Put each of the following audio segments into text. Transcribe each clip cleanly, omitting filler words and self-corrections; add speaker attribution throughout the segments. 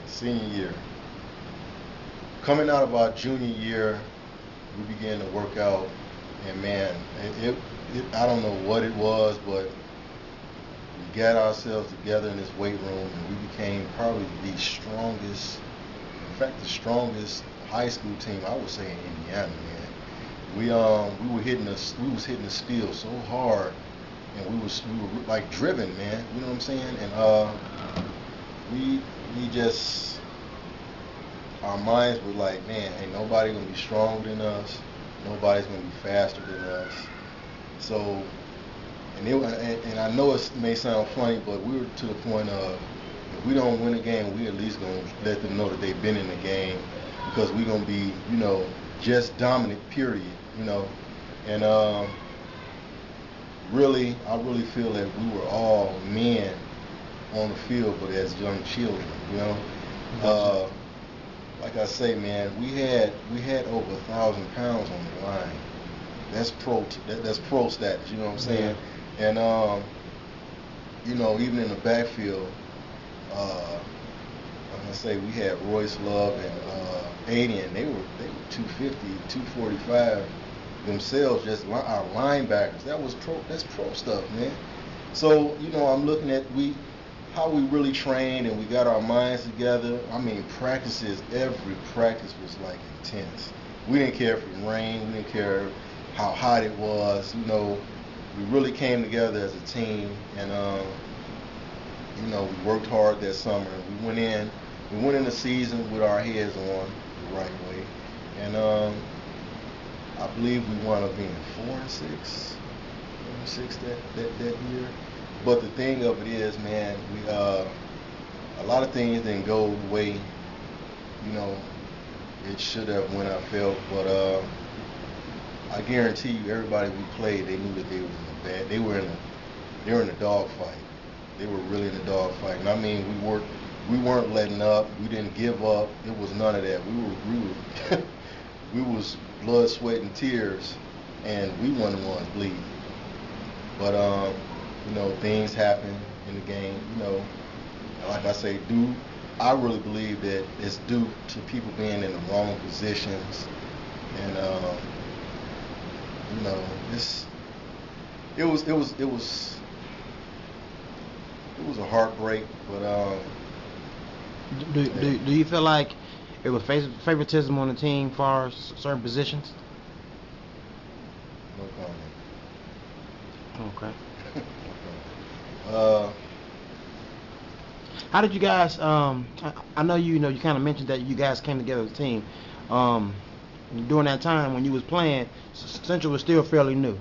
Speaker 1: Senior year. Coming out of our junior year, we began to work out, and man, I don't know what it was, but we got ourselves together in this weight room, and we became probably the strongest, in fact, the strongest high school team I would say in Indiana, man. We were hitting we was hitting the steel so hard, and we were like driven, man. You know what I'm saying? And we just our minds were like, man, ain't nobody gonna be stronger than us. Nobody's gonna be faster than us. So, and I know it may sound funny, but we were to the point of if we don't win a game, we at least gonna let them know that they've been in the game because we gonna be, just dominant. Period. And really, I really feel that we were all men on the field, but as young children. Uh, like I say, man, we had over 1,000 pounds on the line. That's that's pro status. You know what I'm saying? And even in the backfield, like I say, we had Royce Love and Aiden. They were 250, 245 themselves. Just our linebackers. That's pro stuff, man. So I'm looking at how we really trained and we got our minds together. I mean, every practice was like intense. We didn't care if it rained. We didn't care how hot it was. We really came together as a team, and we worked hard that summer. We went in the season with our heads on the right way, and I believe we wound up being 4-6 that year. But the thing of it is, man, a lot of things didn't go the way it should have when I felt. But I guarantee you, everybody we played, they knew that they was in the bad. They were in a dog fight. They were really in a dog fight. And I mean, we weren't letting up. We didn't give up. It was none of that. We was blood, sweat, and tears, and we weren't the ones bleeding. But things happen in the game. Like I say, I really believe that it's due to people being in the wrong positions, and it was a heartbreak. But
Speaker 2: Do you feel like it was favoritism on the team for certain positions?
Speaker 1: no
Speaker 2: Okay.
Speaker 1: comment. uh,
Speaker 2: How did you guys? I know you kind of mentioned that you guys came together as a team. Um, During that time when you was playing, Central was still fairly new.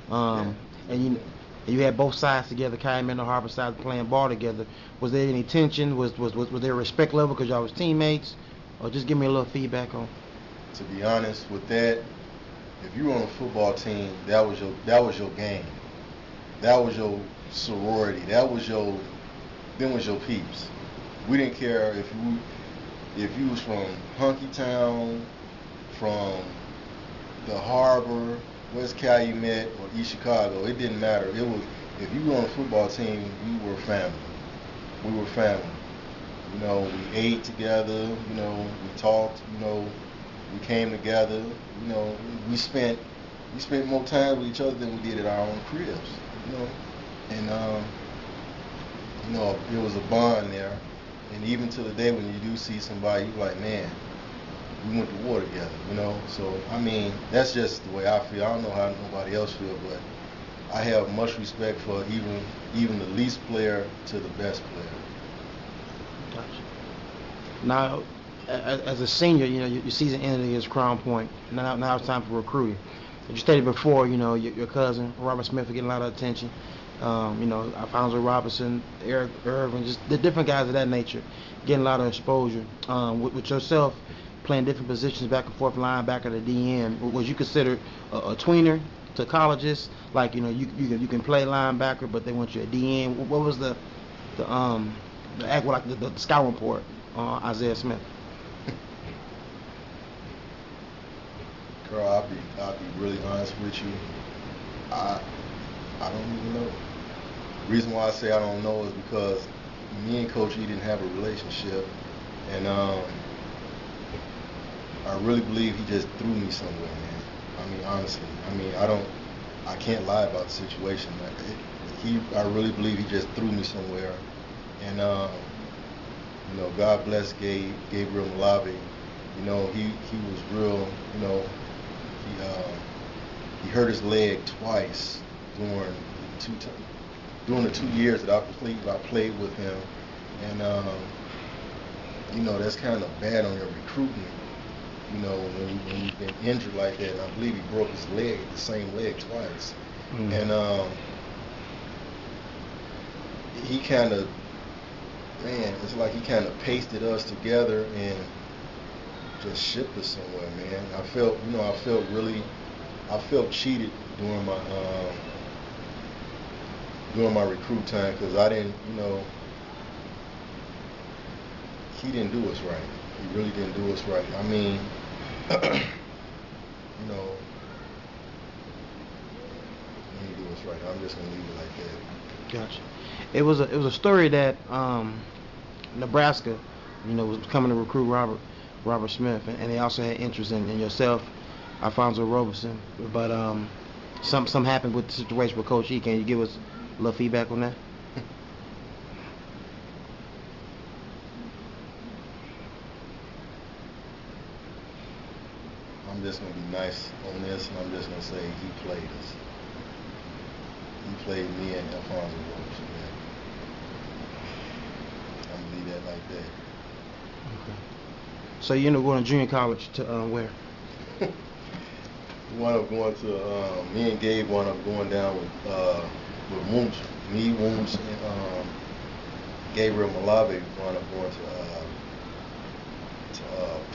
Speaker 1: yeah,
Speaker 2: And you had both sides together, Calumet and the Harbor side playing ball together. Was there any tension? Was there a respect level because y'all was teammates? Or just give me a little feedback on.
Speaker 1: to be honest with that, if you were on a football team, that was your game. That was your sorority. Them was your peeps. We didn't care if you was from Hunky Town, from the Harbor, West Calumet, or East Chicago. It didn't matter. It was if you were on a football team, we were family. We were family. We ate together. We talked. We came together. We spent more time with each other than we did at our own cribs. You know, and it was a bond there. And even to the day when you do see somebody, you're like, man, we went to war together. So I mean, that's just the way I feel. I don't know how nobody else feel, but I have much respect for even the least player to the best player.
Speaker 2: Gotcha. Now, as a senior, your season ended against Crown Point. Now it's time for recruiting. As you stated before, your cousin Robert Smith are getting a lot of attention. Alfonso Robinson, Eric Irvin, just the different guys of that nature, getting a lot of exposure. With yourself playing different positions, back and forth, linebacker to DN, was you considered a tweener to colleges? Like you can play linebacker, but they want you at DN. What was the scout report on Isaiah Smith?
Speaker 1: Girl, I'll be really honest with you. I I don't even know. Reason why I say I don't know is because me and Coach E didn't have a relationship, And I really believe he just threw me somewhere, man. I mean, honestly, I can't lie about the situation. I really believe he just threw me somewhere. And God bless Gabriel Malave. He was real. He hurt his leg twice during the 2 years that I played with him, and that's kind of bad on your recruiting. When you've been injured like that, and I believe he broke his leg, the same leg twice, and he kind of, man, it's like he kind of pasted us together and just shipped us somewhere, man. I felt cheated during my recruit time because I didn't, he didn't do us right. He really didn't do us right. I mean, he didn't do us right. I'm just gonna leave it like that.
Speaker 2: Gotcha. It was a story that Nebraska, was coming to recruit Robert Smith, and they also had interest in yourself, Alfonso Roberson. But something happened with the situation with Coach E. Can you give us a little feedback on that?
Speaker 1: I'm just going to be nice on this, and I'm just going to say he played us. He played me and Alfonso Roberson. I'm going to leave that like that.
Speaker 2: Okay. So you going to junior college to where?
Speaker 1: We wound up going to, me and Gabe wound up going down with Wooms. Me, Wooms, and Gabriel Malave wound up going to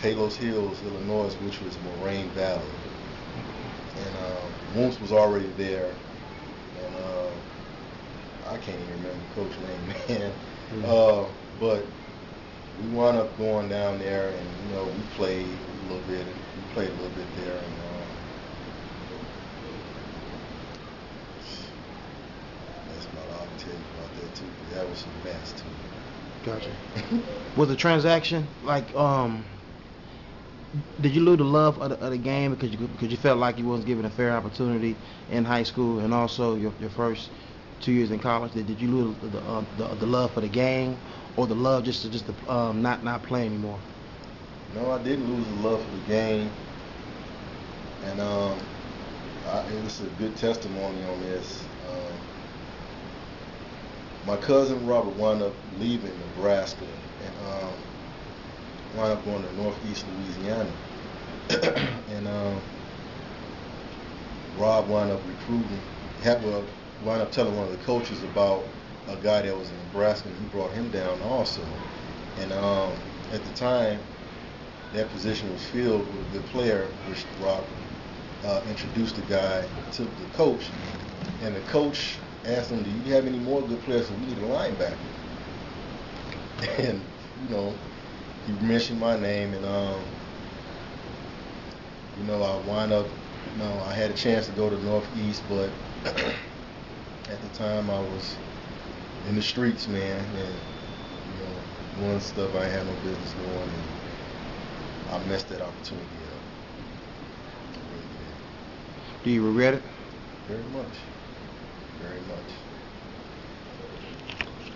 Speaker 1: Palos Hills, Illinois, which was Moraine Valley. And Wooms was already there. And I can't even remember the coach's name, man. But we wound up going down there, and we played a little bit. We played a little bit there, and that's about all I can tell you about that too. That was some mess too.
Speaker 2: Gotcha. Was the transaction like did you lose the love of the game because you felt like you wasn't given a fair opportunity in high school and also your first 2 years in college? Did you lose the love for the game, or the love just to not play anymore?
Speaker 1: No, I didn't lose the love for the game, and it's a good testimony on this. My cousin Robert wound up leaving Nebraska and wound up going to Northeast Louisiana, and Rob wound up recruiting. Wound up telling one of the coaches about a guy that was in Nebraska, and he brought him down also. And at the time, that position was filled with a good player, which Rob introduced the guy to the coach, and the coach asked him, "Do you have any more good players? So we need a linebacker." And he mentioned my name, and I wound up, I had a chance to go to Northeast, but at the time I was in the streets, man, and doing stuff I had no business doing, and I messed that opportunity up. I really did.
Speaker 2: Do you regret it?
Speaker 1: Very much. Very much.